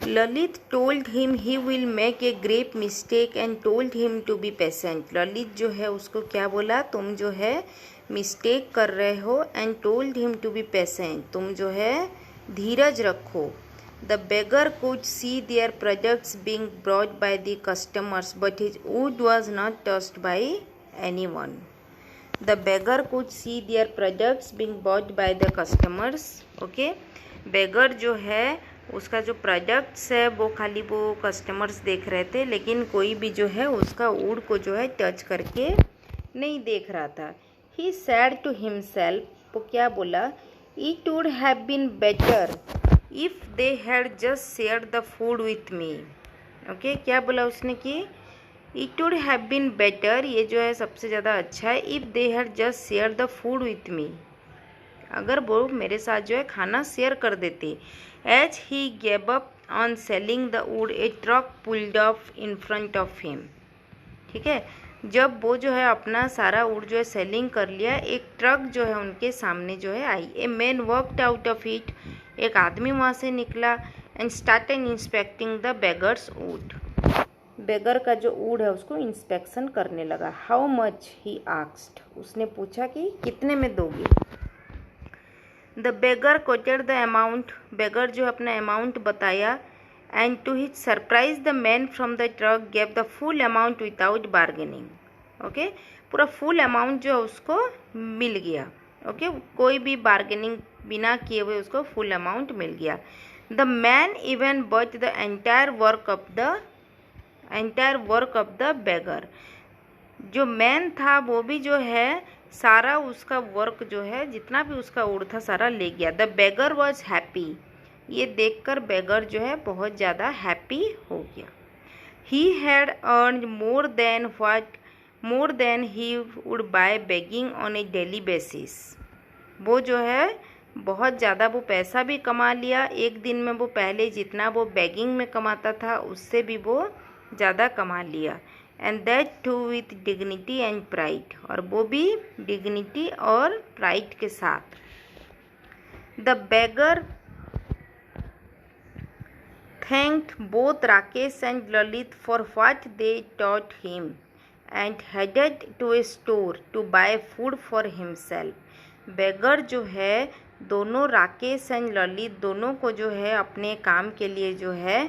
Lalit told him he will make a great mistake and told him to be patient. Lalit जो है उसको क्या बोला, तुम जो है मिस्टेक कर रहे हो, and told him to be patient, तुम जो है धीरज रखो. The beggar could see their products being brought by the customers, but his wood was not touched by anyone. The beggar could see their products being bought by the customers. Okay, beggar जो है उसका जो products है वो खाली वो customers देख रहे थे, लेकिन कोई भी जो है उसका वुड को जो है टच करके नहीं देख रहा था. He said to himself, वो क्या बोला, It would have been better if they had just shared the food with me. Okay, क्या बोला उसने कि It would have been better, ये जो है सबसे ज़्यादा अच्छा है, if they had just shared the food with me, अगर वो मेरे साथ जो है खाना शेयर कर देते. As he gave up on selling the wood, a truck pulled off in front of him. ठीक है, जब वो जो है अपना सारा वुड जो है सेलिंग कर लिया, एक ट्रक जो है उनके सामने जो है आई. A man worked out of it, एक आदमी वहाँ से निकला, and started inspecting the beggar's wood. Beggar का जो वुड है उसको इंस्पेक्शन करने लगा. हाउ मच ही आस्क्ड, उसने पूछा कि कितने में दोगे. The beggar quoted the amount, beggar जो अपना अमाउंट बताया, and to his surprise the man from the truck gave the full amount without bargaining. Okay, पूरा फुल अमाउंट जो है उसको मिल गया. ओके, कोई भी बार्गेनिंग बिना किए हुए उसको फुल अमाउंट मिल गया. The man even but the entire work of the beggar, जो मैन था वो भी जो है सारा उसका वर्क जो है जितना भी उसका वुड था सारा ले गया. द बेगर वॉज हैप्पी, ये देखकर बेगर जो है बहुत ज़्यादा हैप्पी हो गया. He had earn more than he would by begging on a daily basis. वो जो है बहुत ज़्यादा वो पैसा भी कमा लिया एक दिन में, वो पहले जितना वो बेगिंग में कमाता था उससे भी वो ज़्यादा कमा लिया. And that too with dignity and pride, और वो भी डिग्निटी और प्राइड के साथ. The beggar thanked both Rakesh and Lalit for what they taught him and headed to a store to buy food for himself. Beggar जो है दोनों राकेश एंड ललित दोनों को जो है अपने काम के लिए जो है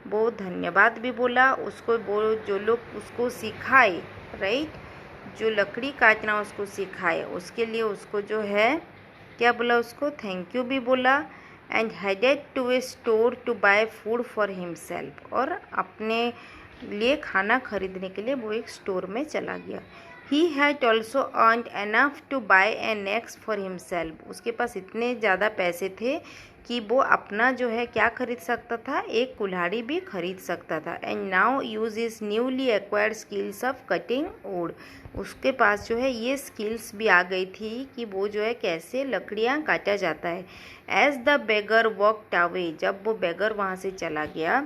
वो धन्यवाद भी बोला. उसको वो जो लोग उसको सिखाए, राइट, जो लकड़ी काटना उसको सिखाए उसके लिए उसको जो है क्या बोला, उसको थैंक यू भी बोला. And headed to a store to buy food for himself, और अपने लिए खाना खरीदने के लिए वो एक स्टोर में चला गया. He had also earned enough to buy an axe for himself, उसके पास इतने ज़्यादा पैसे थे कि वो अपना जो है क्या खरीद सकता था, एक कुल्हाड़ी भी खरीद सकता था. And now use is newly acquired skills of cutting would, उसके पास जो है ये स्किल्स भी आ गई थी कि वो जो है कैसे लकड़ियाँ काटा जाता है. As the beggar walked away, जब वो बेगर वहाँ से चला गया.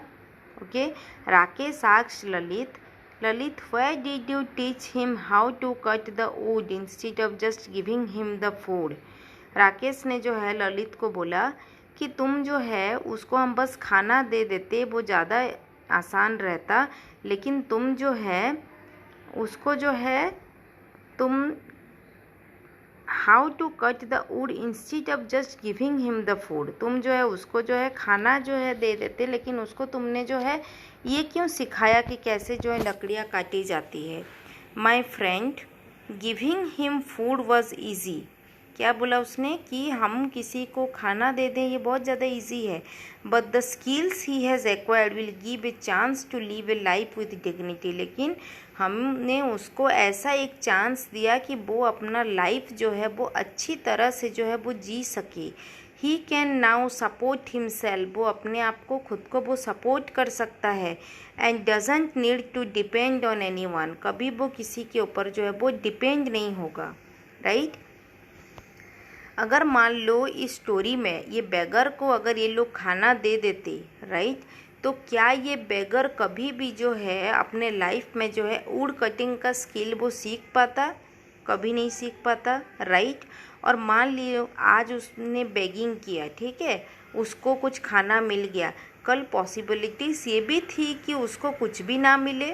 Okay, Rakesh asked Lalit, where did you teach him how to cut the wood instead of just giving him the food? Rakesh ने जो है ललित को बोला कि तुम जो है उसको हम बस खाना दे देते वो ज़्यादा आसान रहता, लेकिन तुम जो है उसको जो है तुम how to cut the wood instead of just giving him the food, तुम जो है उसको जो है खाना जो है दे देते, लेकिन उसको तुमने जो है ये क्यों सिखाया कि कैसे जो है लकड़ियाँ काटी जाती है. My friend, giving him food was easy, क्या बोला उसने कि हम किसी को खाना दे दें ये बहुत ज़्यादा इजी है. But the skills he has acquired will give a chance to live a life with dignity, लेकिन हमने उसको ऐसा एक चांस दिया कि वो अपना लाइफ जो है वो अच्छी तरह से जो है वो जी सके. He can now support himself, वो अपने आप को खुद को वो सपोर्ट कर सकता है. And doesn't need to depend on anyone, कभी वो किसी के ऊपर जो है वो डिपेंड नहीं होगा, राइट. अगर मान लो इस स्टोरी में ये बेगर को अगर ये लोग खाना दे देते, राइट, तो क्या ये बेगर कभी भी जो है अपने लाइफ में जो है वुड कटिंग का स्किल वो सीख पाता, कभी नहीं सीख पाता, राइट. और मान लियो आज उसने बेगिंग किया, ठीक है, उसको कुछ खाना मिल गया, कल पॉसिबिलिटीज़ ये भी थी कि उसको कुछ भी ना मिले,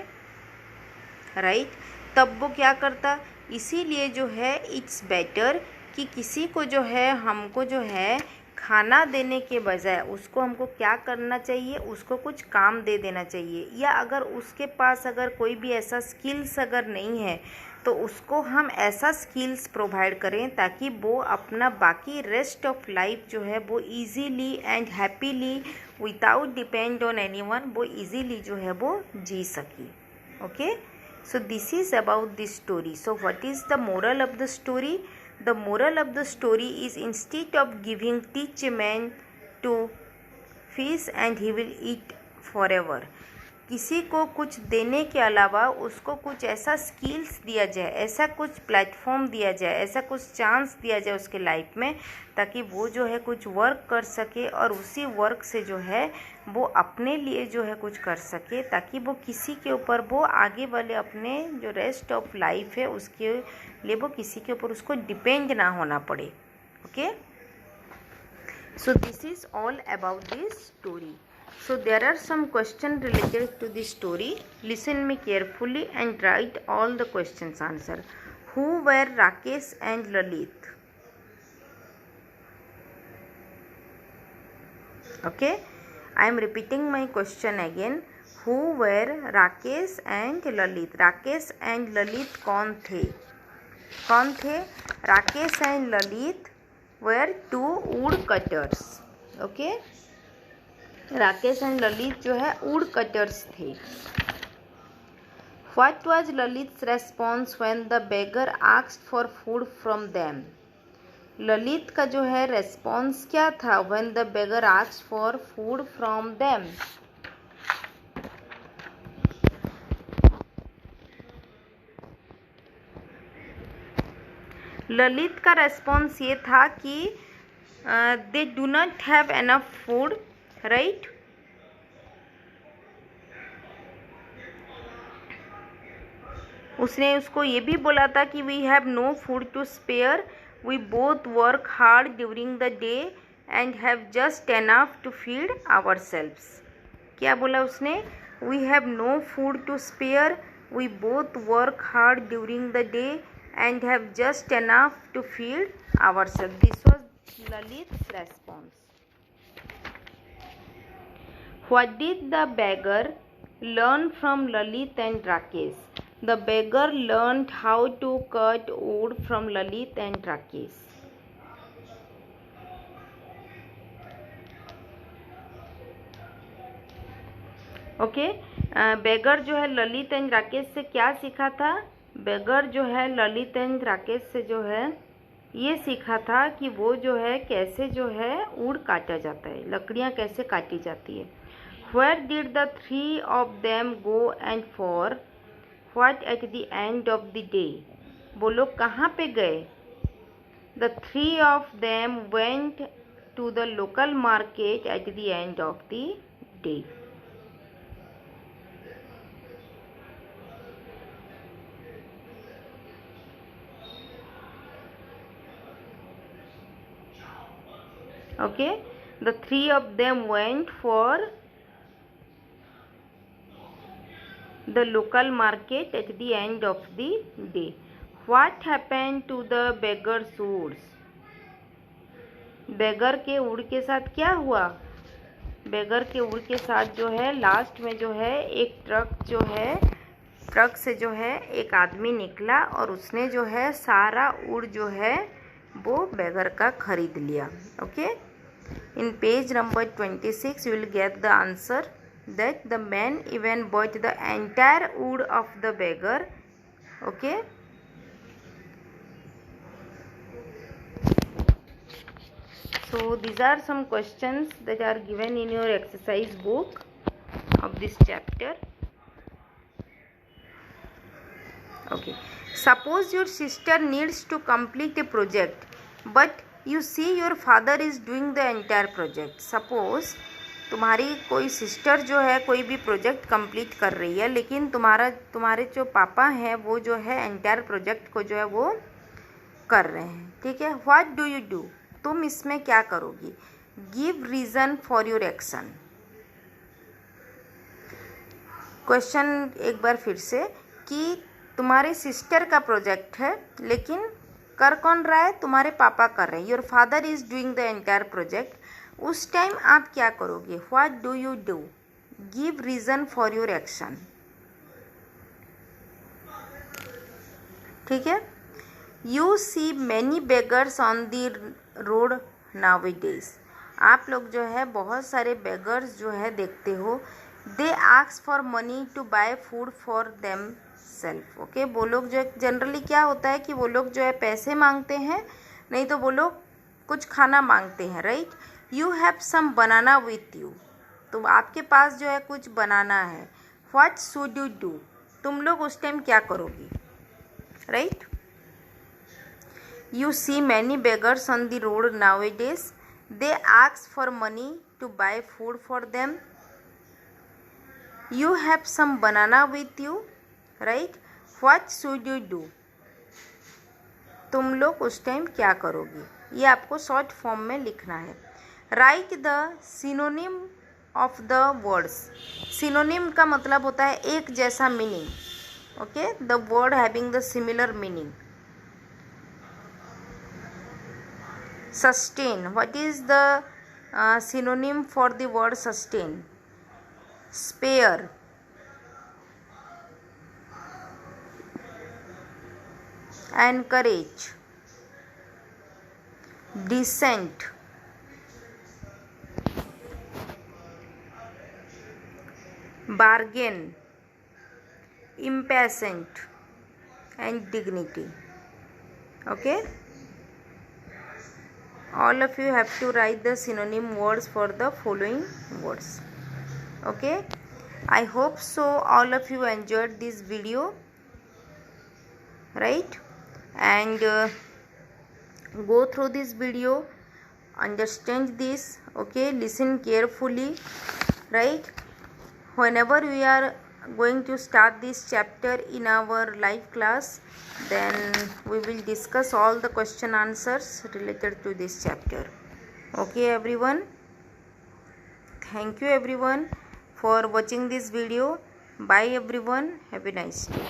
राइट। तब वो क्या करता, इसीलिए जो है इट्स बेटर कि किसी को जो है हमको जो है खाना देने के बजाय उसको हमको क्या करना चाहिए, उसको कुछ काम दे देना चाहिए। या अगर उसके पास अगर कोई भी ऐसा स्किल्स अगर नहीं है तो उसको हम ऐसा स्किल्स प्रोवाइड करें ताकि वो अपना बाकी रेस्ट ऑफ लाइफ जो है वो easily and happily without depend on anyone वो इजीली जो है वो जी सके। Okay, so this is about this story. So what is the moral of the story? The moral of the story is instead of giving teach a man to fish and he will eat forever. किसी को कुछ देने के अलावा उसको कुछ ऐसा skills दिया जाए, ऐसा कुछ प्लेटफॉर्म दिया जाए, ऐसा कुछ चांस दिया जाए उसके लाइफ में ताकि वो जो है कुछ वर्क कर सके और उसी वर्क से जो है वो अपने लिए जो है कुछ कर सके ताकि वो किसी के ऊपर वो आगे वाले अपने जो रेस्ट ऑफ लाइफ है उसके लिए वो किसी के ऊपर उसको डिपेंड ना होना पड़े। Okay, so this is all about this story. So there are some questions related to this story. Listen me carefully and write all the questions answer. Who were Rakesh and Lalit? Okay, I am repeating my question again. Who were Rakesh and Lalit? Rakesh and Lalit कौन थे? कौन थे? Rakesh and Lalit were two woodcutters. Okay, Rakesh and Lalit जो है woodcutters थे. What was Lalit response when the beggar asked for food from them? Lalit का जो है रेस्पॉन्स क्या था when the beggar asked for food from them? Lalit का रेस्पॉन्स ये था कि they do not have enough food, right. उसने उसको ये भी बोला था कि we have no food to spare, we both work hard during the day and have just enough to feed ourselves. क्या बोला उसने? We have no food to spare, we both work hard during the day and have just enough to feed ourselves. This was Lalit's response. What did the beggar learn from Lalit and Rakesh? The beggar learned how to cut wood from Lalit and Rakesh. Okay, beggar जो है Lalit and Rakesh से क्या सीखा था? बेगर जो है Lalit and Rakesh से जो है ये सीखा था कि वो जो है कैसे जो है वुड काटा जाता है, लकड़ियाँ कैसे काटी जाती है. Where did the three of them go and for what at the end of the day? वो लोग कहाँ पे गए? The three of them went to the local market at the end of the day. Okay, the three of them went for the local market at the end of the day. What happened to the beggar's woods? बेगर के would के साथ क्या हुआ? बेगर के would के साथ जो है लास्ट में जो है एक ट्रक से जो है एक आदमी निकला और उसने जो है सारा वुड जो है वो बेगर का खरीद लिया. Okay, in page number 26 you will get the answer that the man even bought the entire wood of the beggar. Okay, so these are some questions that are given in your exercise book of this chapter. Okay, suppose your sister needs to complete a project but you see your father is doing the entire project. Suppose तुम्हारी कोई sister जो है कोई भी project complete कर रही है लेकिन तुम्हारे जो पापा हैं वो जो है एंटायर प्रोजेक्ट को जो है वो कर रहे हैं. ठीक है, व्हाट डू यू डू? तुम इसमें क्या करोगी? Give reason for your action. Question एक बार फिर से कि तुम्हारी सिस्टर का प्रोजेक्ट है लेकिन कर कौन रहा है, तुम्हारे पापा कर रहे हैं, your father is doing the entire project, उस टाइम आप क्या करोगे, what do you do, give reason for your action. ठीक है। You see many beggars on the road nowadays, आप लोग जो है बहुत सारे बेगर्स जो है देखते हो, they ask for money to buy food for them self. Okay, वो लोग जो जनरली क्या होता है कि वो लोग जो है पैसे मांगते हैं, नहीं तो वो लोग कुछ खाना मांगते हैं, right. You have some banana with you, तो आपके पास जो है कुछ बनाना है, व्हाट शुड यू डू, तुम लोग उस टाइम क्या करोगे, right. You see many beggars on the road nowadays, they ask for money to buy food for them, you have some banana with you, right, what should you do, तुम लोग उस time क्या करोगे, ये आपको short form में लिखना है। Right the synonym of the words, synonym का मतलब होता है एक जैसा meaning, okay, the word having the similar meaning. Sustain, what is the synonym for the word sustain, spare, encourage, decent, bargain, impatient, and dignity. Okay, all of you have to write the synonym words for the following words. Okay, I hope so all of you enjoyed this video, right, and go through this video, understand this, okay, listen carefully, right. Whenever we are going to start this chapter in our live class, then we will discuss all the question answers related to this chapter. Okay everyone, thank you everyone for watching this video. Bye everyone, have a nice day.